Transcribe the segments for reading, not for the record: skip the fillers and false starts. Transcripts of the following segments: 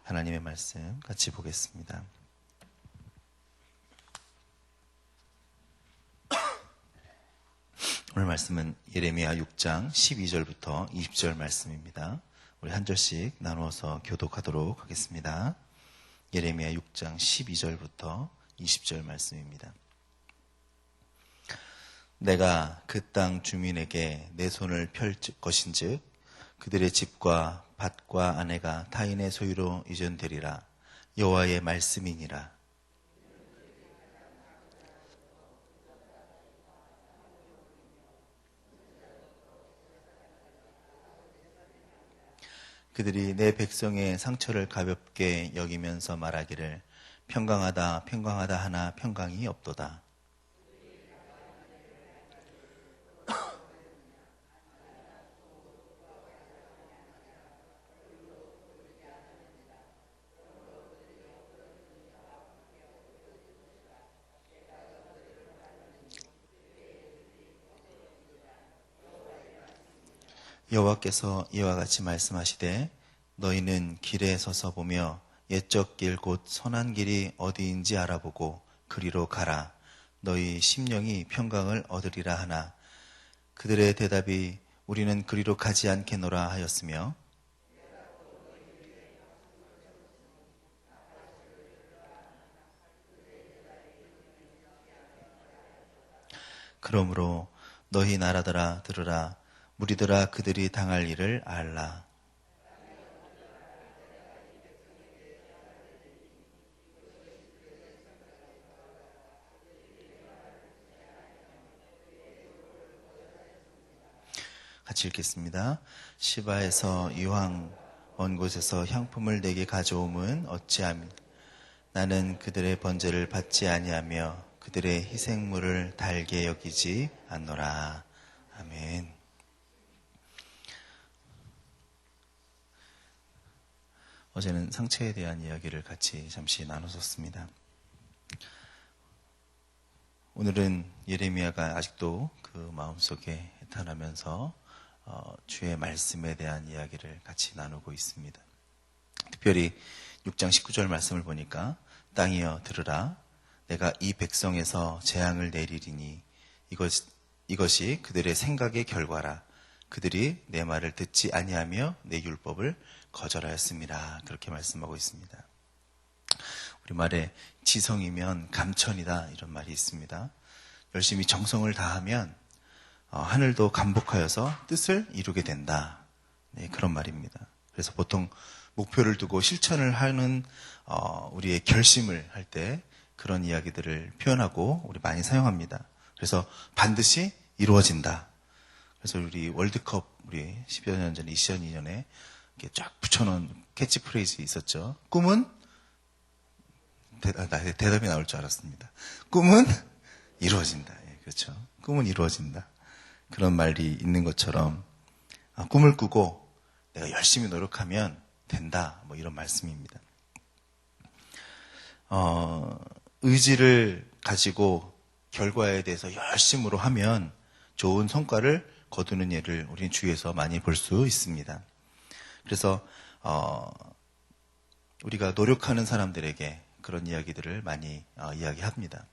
하나님의 말씀 같이 보겠습니다. 오늘 말씀은 예레미야 6장 12절부터 20절 말씀입니다. 우리 한 절씩 나누어서 교독하도록 하겠습니다. 예레미야 6장 12절부터 20절 말씀입니다. 내가 그 땅 주민에게 내 손을 펼 것인즉 그들의 집과 밭과 아내가 타인의 소유로 이전되리라. 여호와의 말씀이니라. 그들이 내 백성의 상처를 가볍게 여기면서 말하기를 평강하다 평강하다 하나 평강이 없도다. 여호와께서 이와 같이 말씀하시되 너희는 길에 서서 보며 옛적 길 곧 선한 길이 어디인지 알아보고 그리로 가라. 너희 심령이 평강을 얻으리라 하나 그들의 대답이 우리는 그리로 가지 않겠노라 하였으며 그러므로 너희 나라들아 들으라. 무리들아 그들이 당할 일을 알라. 같이 읽겠습니다. 시바에서 이왕 먼 곳에서 향품을 내게 가져옴은 어찌함 나는 그들의 번제를 받지 아니하며 그들의 희생물을 달게 여기지 않노라. 아멘. 어제는 상처에 대한 이야기를 같이 잠시 나눴었습니다. 오늘은 예레미야가 아직도 그 마음속에 해탄하면서 주의 말씀에 대한 이야기를 같이 나누고 있습니다. 특별히 6장 19절 말씀을 보니까 땅이여 들으라. 내가 이 백성에서 재앙을 내리리니 이것이 그들의 생각의 결과라. 그들이 내 말을 듣지 아니하며 내 율법을 거절하였습니다. 그렇게 말씀하고 있습니다. 우리말에 지성이면 감천이다 이런 말이 있습니다. 열심히 정성을 다하면 하늘도 감복하여서 뜻을 이루게 된다. 네, 그런 말입니다. 그래서 보통 목표를 두고 실천을 하는 우리의 결심을 할 때 그런 이야기들을 표현하고 우리 많이 사용합니다. 그래서 반드시 이루어진다. 그래서 우리 월드컵 우리 10여 년 전에 2002년에 이렇게 쫙 붙여놓은 캐치프레이즈 있었죠. 꿈은 대답이 나올 줄 알았습니다. 꿈은 이루어진다. 예, 그렇죠. 꿈은 이루어진다. 그런 말이 있는 것처럼 꿈을 꾸고 내가 열심히 노력하면 된다. 뭐 이런 말씀입니다. 의지를 가지고 결과에 대해서 열심으로 하면 좋은 성과를 거두는 예를 우리는 주위에서 많이 볼 수 있습니다. 그래서 우리가 노력하는 사람들에게 그런 이야기들을 많이 이야기합니다.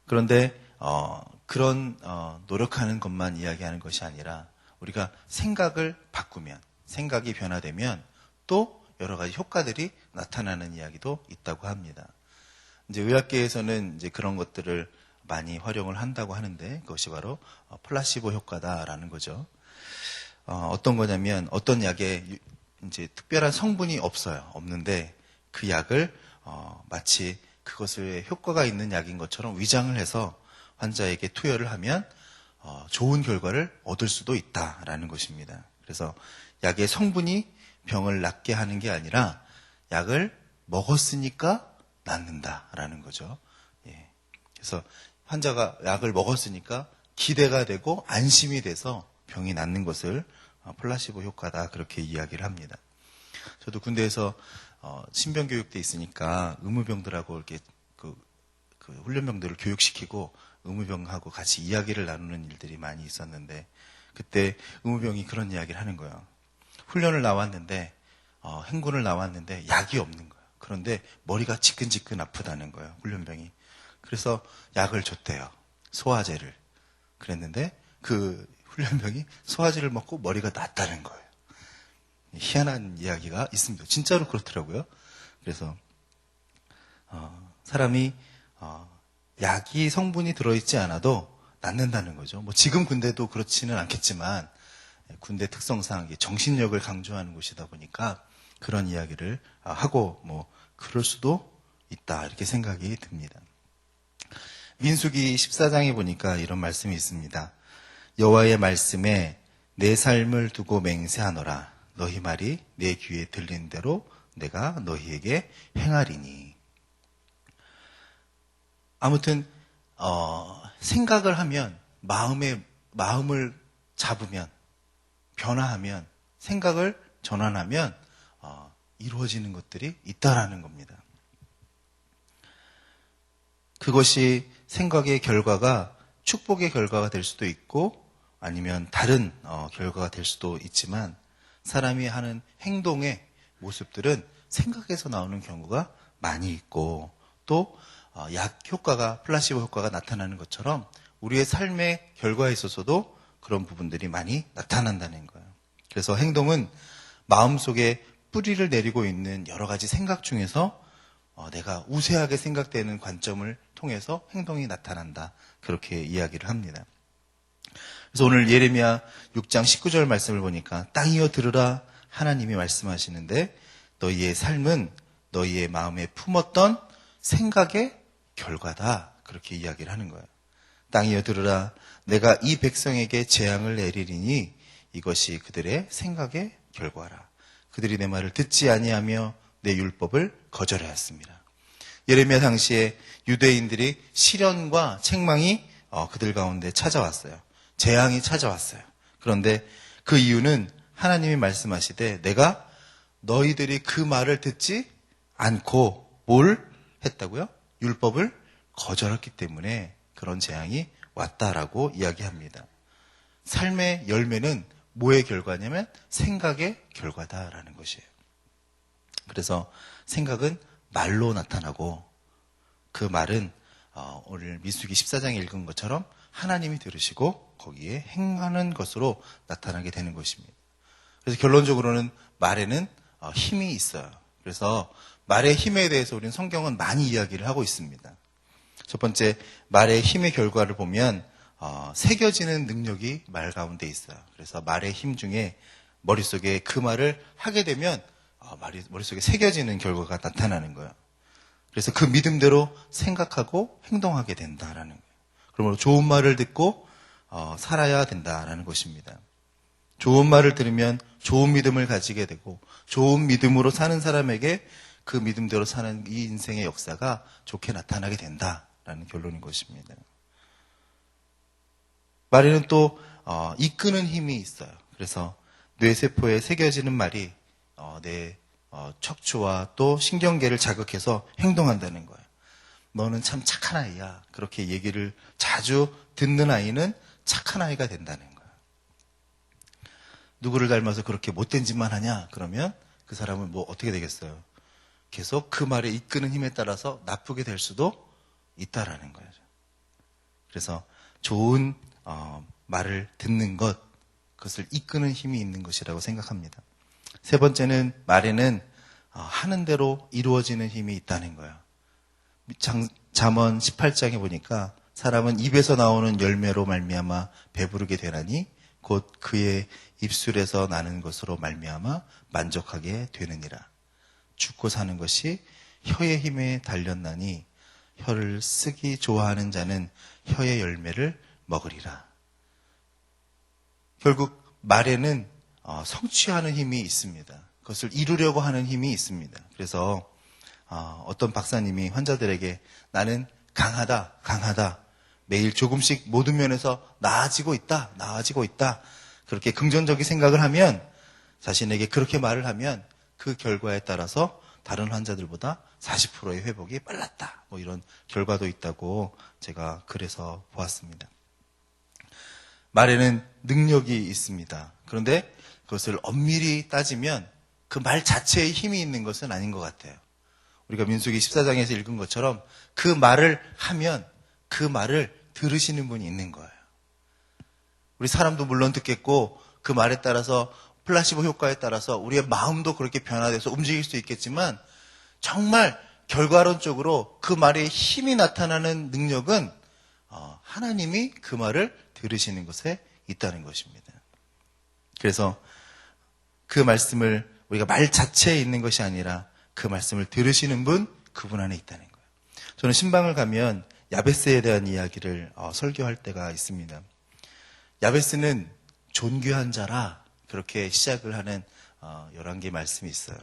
그런데 그런 노력하는 것만 이야기하는 것이 아니라 우리가 생각을 바꾸면 생각이 변화되면 또 여러 가지 효과들이 나타나는 이야기도 있다고 합니다. 이제 의학계에서는 이제 그런 것들을 많이 활용을 한다고 하는데 그것이 바로 플라시보 효과다라는 거죠. 어떤 거냐면 어떤 약에 이제 특별한 성분이 없는데 그 약을 마치 그것에 효과가 있는 약인 것처럼 위장을 해서 환자에게 투여를 하면 좋은 결과를 얻을 수도 있다라는 것입니다. 그래서 약의 성분이 병을 낫게 하는 게 아니라 약을 먹었으니까 낫는다라는 거죠. 예. 그래서 환자가 약을 먹었으니까 기대가 되고 안심이 돼서 병이 낫는 것을 플라시보 효과다 그렇게 이야기를 합니다. 저도 군대에서 신병교육 때 있으니까 의무병들하고 이렇게 그 훈련병들을 교육시키고 의무병하고 같이 이야기를 나누는 일들이 많이 있었는데 그때 의무병이 그런 이야기를 하는 거예요. 훈련을 나왔는데 행군을 나왔는데 약이 없는 거예요. 그런데 머리가 지끈지끈 아프다는 거예요. 훈련병이. 그래서 약을 줬대요. 소화제를. 그랬는데 그 훈련병이 소화제를 먹고 머리가 낫다는 거예요. 희한한 이야기가 있습니다. 진짜로 그렇더라고요. 그래서 사람이 약이 성분이 들어있지 않아도 낫는다는 거죠. 뭐 지금 군대도 그렇지는 않겠지만 군대 특성상 이게 정신력을 강조하는 곳이다 보니까 그런 이야기를 하고 뭐 그럴 수도 있다 이렇게 생각이 듭니다. 민수기 14장에 보니까 이런 말씀이 있습니다. 여호와의 말씀에 내 삶을 두고 맹세하노라. 너희 말이 내 귀에 들리는 대로 내가 너희에게 행하리니. 아무튼 생각을 하면 마음을 잡으면 변화하면 생각을 전환하면 이루어지는 것들이 있다라는 겁니다. 그것이 생각의 결과가 축복의 결과가 될 수도 있고 아니면 다른 결과가 될 수도 있지만 사람이 하는 행동의 모습들은 생각에서 나오는 경우가 많이 있고 또 약 효과가 플라시보 효과가 나타나는 것처럼 우리의 삶의 결과에 있어서도 그런 부분들이 많이 나타난다는 거예요. 그래서 행동은 마음속에 뿌리를 내리고 있는 여러 가지 생각 중에서 내가 우세하게 생각되는 관점을 통해서 행동이 나타난다. 그렇게 이야기를 합니다. 그래서 오늘 예레미야 6장 19절 말씀을 보니까 땅이여 들으라 하나님이 말씀하시는데 너희의 삶은 너희의 마음에 품었던 생각의 결과다. 그렇게 이야기를 하는 거예요. 땅이여 들으라 내가 이 백성에게 재앙을 내리리니 이것이 그들의 생각의 결과라. 그들이 내 말을 듣지 아니하며 내 율법을 거절하였습니다. 예레미야 당시에 유대인들이 시련과 책망이 그들 가운데 찾아왔어요. 재앙이 찾아왔어요. 그런데 그 이유는 하나님이 말씀하시되 내가 너희들이 그 말을 듣지 않고 뭘 했다고요? 율법을 거절했기 때문에 그런 재앙이 왔다라고 이야기합니다. 삶의 열매는 뭐의 결과냐면 생각의 결과다라는 것이에요. 그래서 생각은 말로 나타나고 그 말은 오늘 민수기 14장에 읽은 것처럼 하나님이 들으시고 거기에 행하는 것으로 나타나게 되는 것입니다. 그래서 결론적으로는 말에는 힘이 있어요. 그래서 말의 힘에 대해서 우리는 성경은 많이 이야기를 하고 있습니다. 첫 번째, 말의 힘의 결과를 보면 새겨지는 능력이 말 가운데 있어요. 그래서 말의 힘 중에 머릿속에 그 말을 하게 되면 머릿속에 새겨지는 결과가 나타나는 거예요. 그래서 그 믿음대로 생각하고 행동하게 된다라는 거예요. 그러므로 좋은 말을 듣고 살아야 된다라는 것입니다. 좋은 말을 들으면 좋은 믿음을 가지게 되고 좋은 믿음으로 사는 사람에게 그 믿음대로 사는 이 인생의 역사가 좋게 나타나게 된다라는 결론인 것입니다. 말에는 또 이끄는 힘이 있어요. 그래서 뇌세포에 새겨지는 말이 내 척추와 또 신경계를 자극해서 행동한다는 거예요. 너는 참 착한 아이야. 그렇게 얘기를 자주 듣는 아이는 착한 아이가 된다는 거예요. 누구를 닮아서 그렇게 못된 짓만 하냐? 그러면 그 사람은 뭐 어떻게 되겠어요? 계속 그 말에 이끄는 힘에 따라서 나쁘게 될 수도 있다라는 거예요. 그래서 좋은 말을 듣는 것, 그것을 이끄는 힘이 있는 것이라고 생각합니다. 세 번째는 말에는 하는 대로 이루어지는 힘이 있다는 거예요. 잠언 18장에 보니까 사람은 입에서 나오는 열매로 말미암아 배부르게 되나니 곧 그의 입술에서 나는 것으로 말미암아 만족하게 되느니라. 죽고 사는 것이 혀의 힘에 달렸나니 혀를 쓰기 좋아하는 자는 혀의 열매를 먹으리라. 결국 말에는 성취하는 힘이 있습니다. 그것을 이루려고 하는 힘이 있습니다. 그래서 어떤 박사님이 환자들에게 나는 강하다. 매일 조금씩 모든 면에서 나아지고 있다. 그렇게 긍정적인 생각을 하면 자신에게 그렇게 말을 하면 그 결과에 따라서 다른 환자들보다 40%의 회복이 빨랐다. 뭐 이런 결과도 있다고 제가 글에서 보았습니다. 말에는 능력이 있습니다. 그런데 그것을 엄밀히 따지면 그 말 자체에 힘이 있는 것은 아닌 것 같아요. 우리가 민수기 14장에서 읽은 것처럼 그 말을 하면 그 말을 들으시는 분이 있는 거예요. 우리 사람도 물론 듣겠고 그 말에 따라서 플라시보 효과에 따라서 우리의 마음도 그렇게 변화돼서 움직일 수 있겠지만 정말 결과론적으로 그 말에 힘이 나타나는 능력은 하나님이 그 말을 들으시는 것에 있다는 것입니다. 그래서 그 말씀을 우리가 말 자체에 있는 것이 아니라 그 말씀을 들으시는 분, 그분 안에 있다는 거예요. 저는 신방을 가면 야베스에 대한 이야기를 설교할 때가 있습니다. 야베스는 존귀한 자라 그렇게 시작을 하는 열왕기 말씀이 있어요.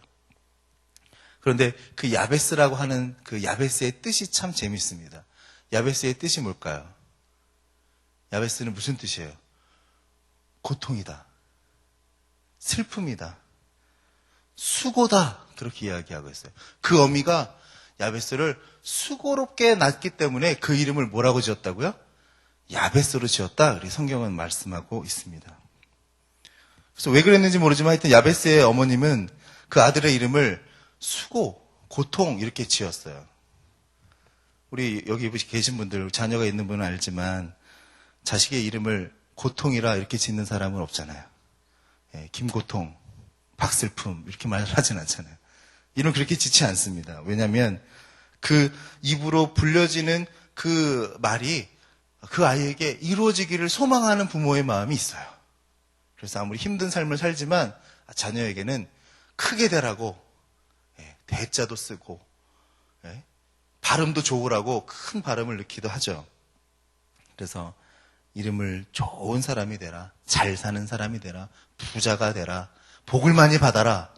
그런데 그 야베스라고 하는 그 야베스의 뜻이 참 재밌습니다. 야베스의 뜻이 뭘까요? 야베스는 무슨 뜻이에요? 고통이다. 슬픔이다. 수고다. 그렇게 이야기하고 있어요. 그 어미가 야베스를 수고롭게 낳기 때문에 그 이름을 뭐라고 지었다고요? 야베스로 지었다. 우리 성경은 말씀하고 있습니다. 그래서 왜 그랬는지 모르지만 하여튼 야베스의 어머님은 그 아들의 이름을 수고, 고통 이렇게 지었어요. 우리 여기 계신 분들, 자녀가 있는 분은 알지만 자식의 이름을 고통이라 이렇게 짓는 사람은 없잖아요. 예, 김고통, 박슬픔 이렇게 말하진 않잖아요. 이름 그렇게 짓지 않습니다. 왜냐하면 그 입으로 불려지는 그 말이 그 아이에게 이루어지기를 소망하는 부모의 마음이 있어요. 그래서 아무리 힘든 삶을 살지만 자녀에게는 크게 되라고 대자도 쓰고 발음도 좋으라고 큰 발음을 넣기도 하죠. 그래서 이름을 좋은 사람이 되라, 잘 사는 사람이 되라, 부자가 되라, 복을 많이 받아라.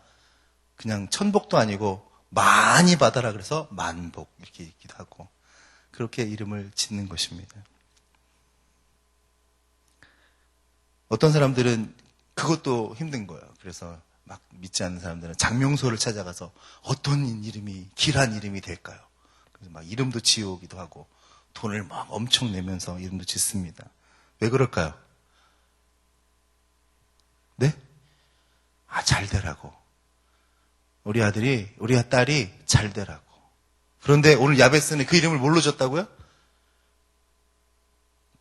그냥 천복도 아니고 많이 받아라 그래서 만복 이렇게 읽기도 하고 그렇게 이름을 짓는 것입니다. 어떤 사람들은 그것도 힘든 거예요. 그래서 막 믿지 않는 사람들은 장명소를 찾아가서 어떤 이름이 길한 이름이 될까요? 그래서 막 이름도 지어오기도 하고 돈을 막 엄청 내면서 이름도 짓습니다. 왜 그럴까요? 네? 잘 되라고. 우리 아들이, 우리 딸이 잘 되라고. 그런데 오늘 야베스는 그 이름을 뭘로 줬다고요?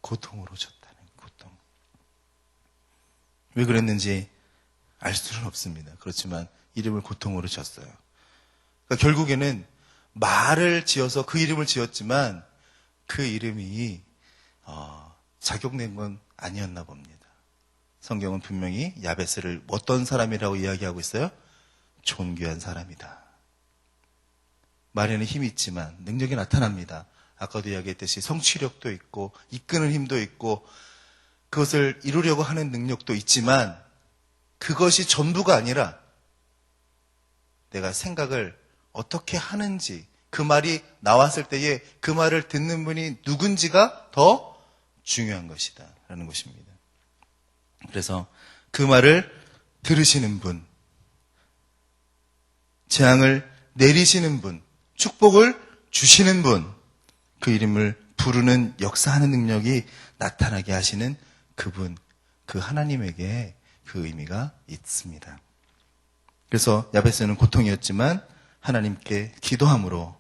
고통으로 줬다는 고통. 왜 그랬는지 알 수는 없습니다. 그렇지만 이름을 고통으로 줬어요. 그러니까 결국에는 말을 지어서 그 이름을 지었지만 그 이름이 작용된 건 아니었나 봅니다. 성경은 분명히 야베스를 어떤 사람이라고 이야기하고 있어요? 존귀한 사람이다. 말에는 힘이 있지만 능력이 나타납니다. 아까도 이야기했듯이 성취력도 있고 이끄는 힘도 있고 그것을 이루려고 하는 능력도 있지만 그것이 전부가 아니라 내가 생각을 어떻게 하는지 그 말이 나왔을 때에 그 말을 듣는 분이 누군지가 더 중요한 것이다 라는 것입니다. 그래서 그 말을 들으시는 분, 재앙을 내리시는 분, 축복을 주시는 분, 그 이름을 부르는 역사하는 능력이 나타나게 하시는 그분, 그 하나님에게 그 의미가 있습니다. 그래서 야베스는 고통이었지만 하나님께 기도함으로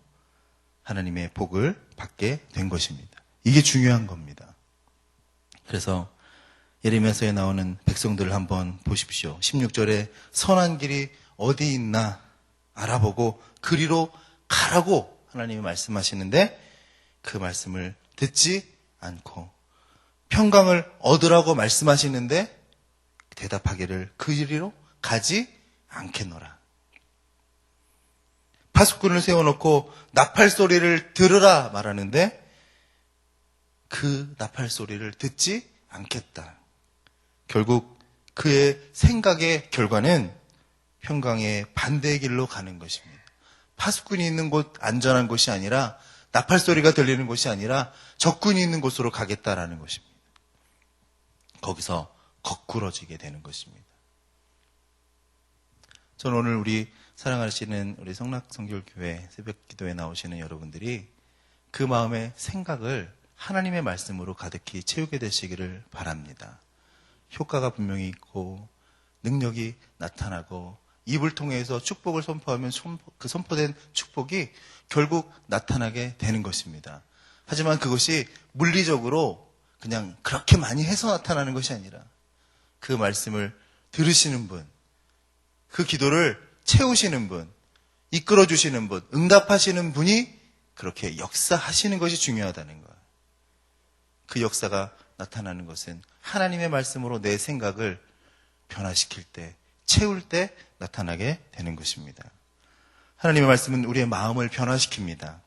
하나님의 복을 받게 된 것입니다. 이게 중요한 겁니다. 그래서 예레미야서에 나오는 백성들을 한번 보십시오. 16절에 선한 길이 어디 있나 알아보고 그리로 가라고 하나님이 말씀하시는데 그 말씀을 듣지 않고 평강을 얻으라고 말씀하시는데 대답하기를 그 이리로 가지 않겠노라. 파수꾼을 세워놓고 나팔 소리를 들으라 말하는데 그 나팔 소리를 듣지 않겠다. 결국 그의 생각의 결과는 평강의 반대의 길로 가는 것입니다. 파수꾼이 있는 곳, 안전한 곳이 아니라 나팔 소리가 들리는 곳이 아니라 적군이 있는 곳으로 가겠다라는 것입니다. 거기서 거꾸러지게 되는 것입니다. 저는 오늘 우리 사랑하시는 우리 성락성결교회 새벽기도에 나오시는 여러분들이 그 마음의 생각을 하나님의 말씀으로 가득히 채우게 되시기를 바랍니다. 효과가 분명히 있고 능력이 나타나고 입을 통해서 축복을 선포하면 그 선포된 축복이 결국 나타나게 되는 것입니다. 하지만 그것이 물리적으로 그냥 그렇게 많이 해서 나타나는 것이 아니라 그 말씀을 들으시는 분, 그 기도를 채우시는 분, 이끌어주시는 분, 응답하시는 분이 그렇게 역사하시는 것이 중요하다는 거예요. 그 역사가 나타나는 것은 하나님의 말씀으로 내 생각을 변화시킬 때, 채울 때 나타나게 되는 것입니다. 하나님의 말씀은 우리의 마음을 변화시킵니다.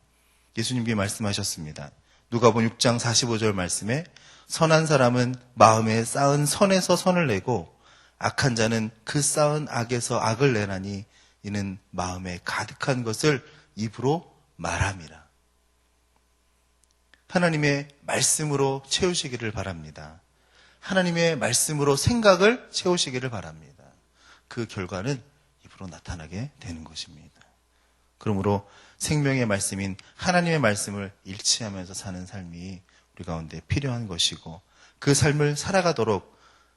예수님이 말씀하셨습니다. 누가복음 6장 45절 말씀에 선한 사람은 마음에 쌓은 선에서 선을 내고 악한 자는 그 쌓은 악에서 악을 내나니 이는 마음에 가득한 것을 입으로 말함이라. 하나님의 말씀으로 채우시기를 바랍니다. 하나님의 말씀으로 생각을 채우시기를 바랍니다. 그 결과는 입으로 나타나게 되는 것입니다. 그러므로 생명의 말씀인 하나님의 말씀을 일치하면서 사는 삶이 우리 가운데 필요한 것이고 그 삶을 살아가도록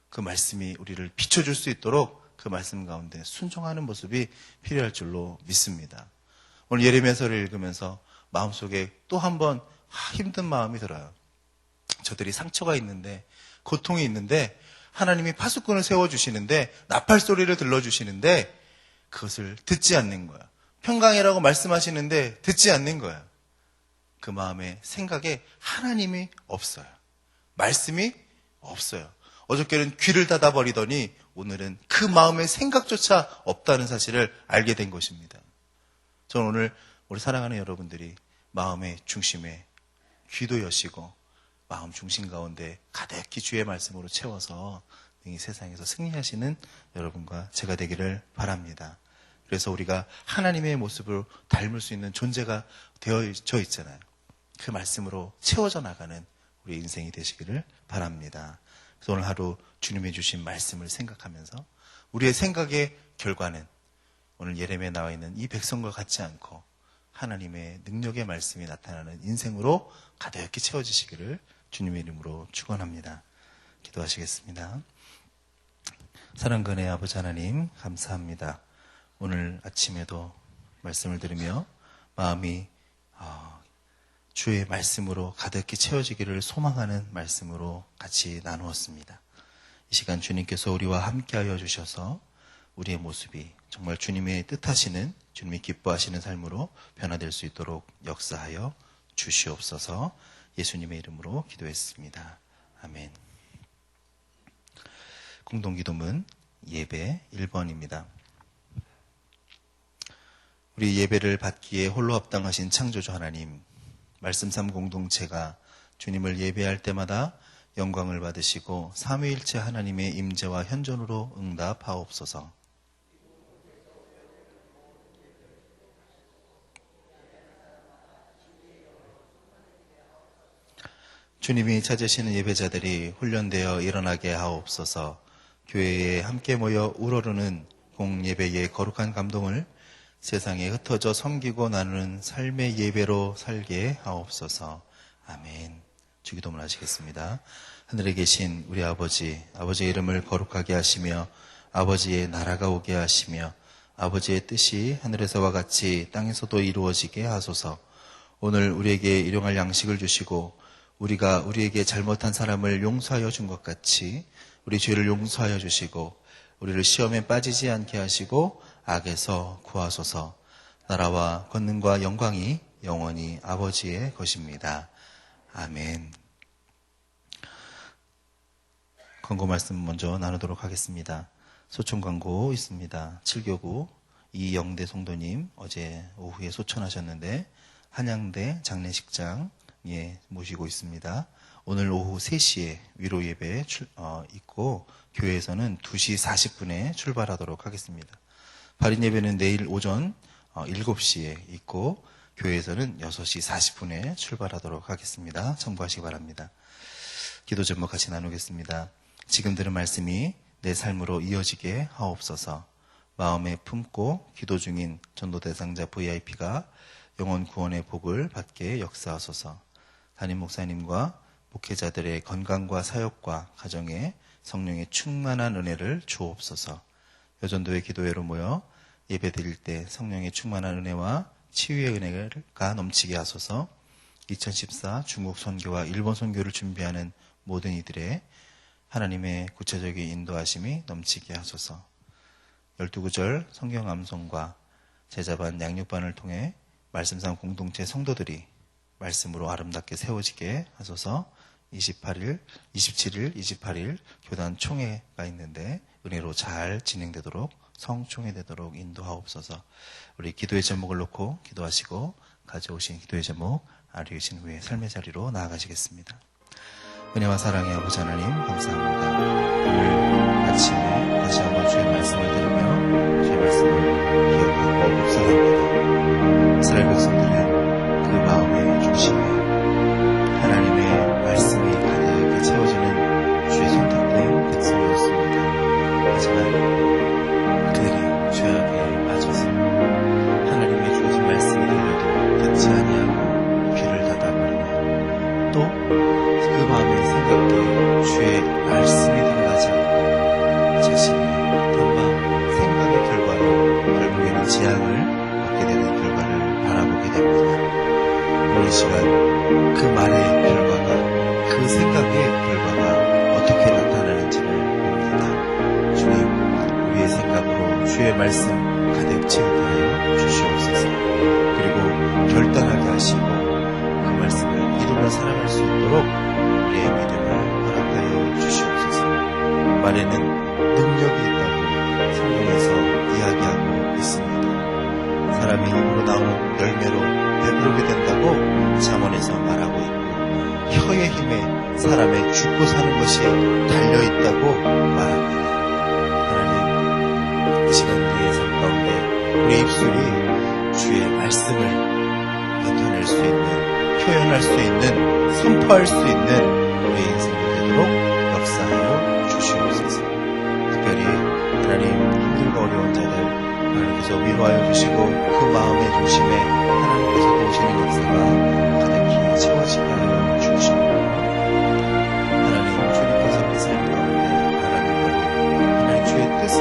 그 말씀이 우리를 비춰줄 수 있도록 그 말씀 가운데 순종하는 모습이 필요할 줄로 믿습니다. 오늘 예레미야서를 읽으면서 마음속에 또 한 번 힘든 마음이 들어요. 저들이 상처가 있는데 고통이 있는데 하나님이 파수꾼을 세워주시는데 나팔 소리를 들려주시는데 그것을 듣지 않는 거야. 평강이라고 말씀하시는데 듣지 않는 거야. 그 마음에 생각에 하나님이 없어요. 말씀이 없어요. 어저께는 귀를 닫아버리더니 오늘은 그 마음의 생각조차 없다는 사실을 알게 된 것입니다. 저는 오늘 우리 사랑하는 여러분들이 마음의 중심에 귀도 여시고 마음 중심 가운데 가득히 주의 말씀으로 채워서 이 세상에서 승리하시는 여러분과 제가 되기를 바랍니다. 그래서 우리가 하나님의 모습을 닮을 수 있는 존재가 되어져 있잖아요. 그 말씀으로 채워져 나가는 우리 인생이 되시기를 바랍니다. 그래서 오늘 하루 주님이 주신 말씀을 생각하면서 우리의 생각의 결과는 오늘 예레미야에 나와 있는 이 백성과 같지 않고 하나님의 능력의 말씀이 나타나는 인생으로 가득히 채워지시기를 주님의 이름으로 축원합니다. 기도하시겠습니다. 사랑근의 아버지 하나님 감사합니다. 오늘 아침에도 말씀을 들으며 마음이 주의 말씀으로 가득히 채워지기를 소망하는 말씀으로 같이 나누었습니다. 이 시간 주님께서 우리와 함께하여 주셔서 우리의 모습이 정말 주님의 뜻하시는, 주님이 기뻐하시는 삶으로 변화될 수 있도록 역사하여 주시옵소서. 예수님의 이름으로 기도했습니다. 아멘. 공동기도문 예배 1번입니다. 우리 예배를 받기에 홀로 합당하신 창조주 하나님, 말씀 삶 공동체가 주님을 예배할 때마다 영광을 받으시고 삼위일체 하나님의 임재와 현존으로 응답하옵소서. 주님이 찾으시는 예배자들이 훈련되어 일어나게 하옵소서. 교회에 함께 모여 우러르는 공예배의 거룩한 감동을 세상에 흩어져 섬기고 나누는 삶의 예배로 살게 하옵소서. 아멘. 주기도문 하시겠습니다. 하늘에 계신 우리 아버지, 아버지의 이름을 거룩하게 하시며 아버지의 나라가 오게 하시며 아버지의 뜻이 하늘에서와 같이 땅에서도 이루어지게 하소서. 오늘 우리에게 일용할 양식을 주시고 우리가 우리에게 잘못한 사람을 용서하여 준 것 같이 우리 죄를 용서하여 주시고 우리를 시험에 빠지지 않게 하시고 악에서 구하소서. 나라와 권능과 영광이 영원히 아버지의 것입니다. 아멘. 광고 말씀 먼저 나누도록 하겠습니다. 소천 광고 있습니다. 7교구 이영대 성도님 어제 오후에 소천하셨는데 한양대 장례식장 모시고 있습니다. 오늘 오후 3시에 위로 예배 있고 교회에서는 2시 40분에 출발하도록 하겠습니다. 발인 예배는 내일 오전 7시에 있고 교회에서는 6시 40분에 출발하도록 하겠습니다. 참고하시기 바랍니다. 기도 제목 같이 나누겠습니다. 지금 들은 말씀이 내 삶으로 이어지게 하옵소서. 마음에 품고 기도 중인 전도 대상자 VIP가 영혼 구원의 복을 받게 역사하소서. 담임 목사님과 목회자들의 건강과 사역과 가정에 성령의 충만한 은혜를 주옵소서. 여전도의 기도회로 모여 예배 드릴 때 성령의 충만한 은혜와 치유의 은혜가 넘치게 하소서. 2014 중국 선교와 일본 선교를 준비하는 모든 이들의 하나님의 구체적인 인도하심이 넘치게 하소서. 12구절 성경 암송과 제자반 양육반을 통해 말씀상 공동체 성도들이 말씀으로 아름답게 세워지게 하소서. 27일, 28일 교단 총회가 있는데 은혜로 잘 진행되도록 성총회 되도록 인도하옵소서. 우리 기도의 제목을 놓고 기도하시고 가져오신 기도의 제목 알려주신 후에 삶의 자리로 나아가시겠습니다. 은혜와 사랑의 아버지 하나님 감사합니다. 오늘 아침에 다시 한번 주의 말씀을 들으며 주의 말씀을 기억하고 묵상합니다. 이스라엘 백성들은 그 마음의 중심에 하나님의 말씀이 가득히 채워지는 주의 선택된 백성이었습니다. 하지만 그들이 죄악에 빠져서 하나님의 주신 말씀이 들려도 듣지 아니하고 귀를 닫아버리며 또 그 마음의 생각이 주의 말씀이 들어가지 않고 자신의 한방 생각의 결과로 결국에는 재앙을 얻게 되는 결과를 바라보게 됩니다. 오늘 이 시간 그 말의 결과가 그 생각의 결과가 어떻게 나타나는지를 봅니다. 주님, 우리의 생각으로 주의 말씀 가득 채우게 하여 주시옵소서. 그리고 결단하게 하시고 그 말씀을 이루며 살아갈 수 있도록 우리의 믿음을 허락하여 주시옵소서. 말에는 능력이 있다고 성경에서 이야기하고 있습니다. 사람이 입으로 나오는 열매로 배부르게 된다고 잠언에서 말하고 있고 혀의 힘에 사람의 죽고 사는 것이 달려있다고 말합니다. 하나님, 이 시간 우리의 삶 가운데 우리의 입술이 주의 말씀을 나타낼 수 있는, 표현할 수 있는, 선포할 수 있는 우리의 인생이 되도록 역사하여 주시옵소서. 특별히 하나님, 힘들고 어려운 자들 하나님께서 위로하여 주시고 그 마음의 중심에 하나님께서 도우시는 역사가 가득히 채워지게 하여 주시고 하나님, 주님께서 우리 삶 가운데 바라는 대로 하나님 주의 뜻을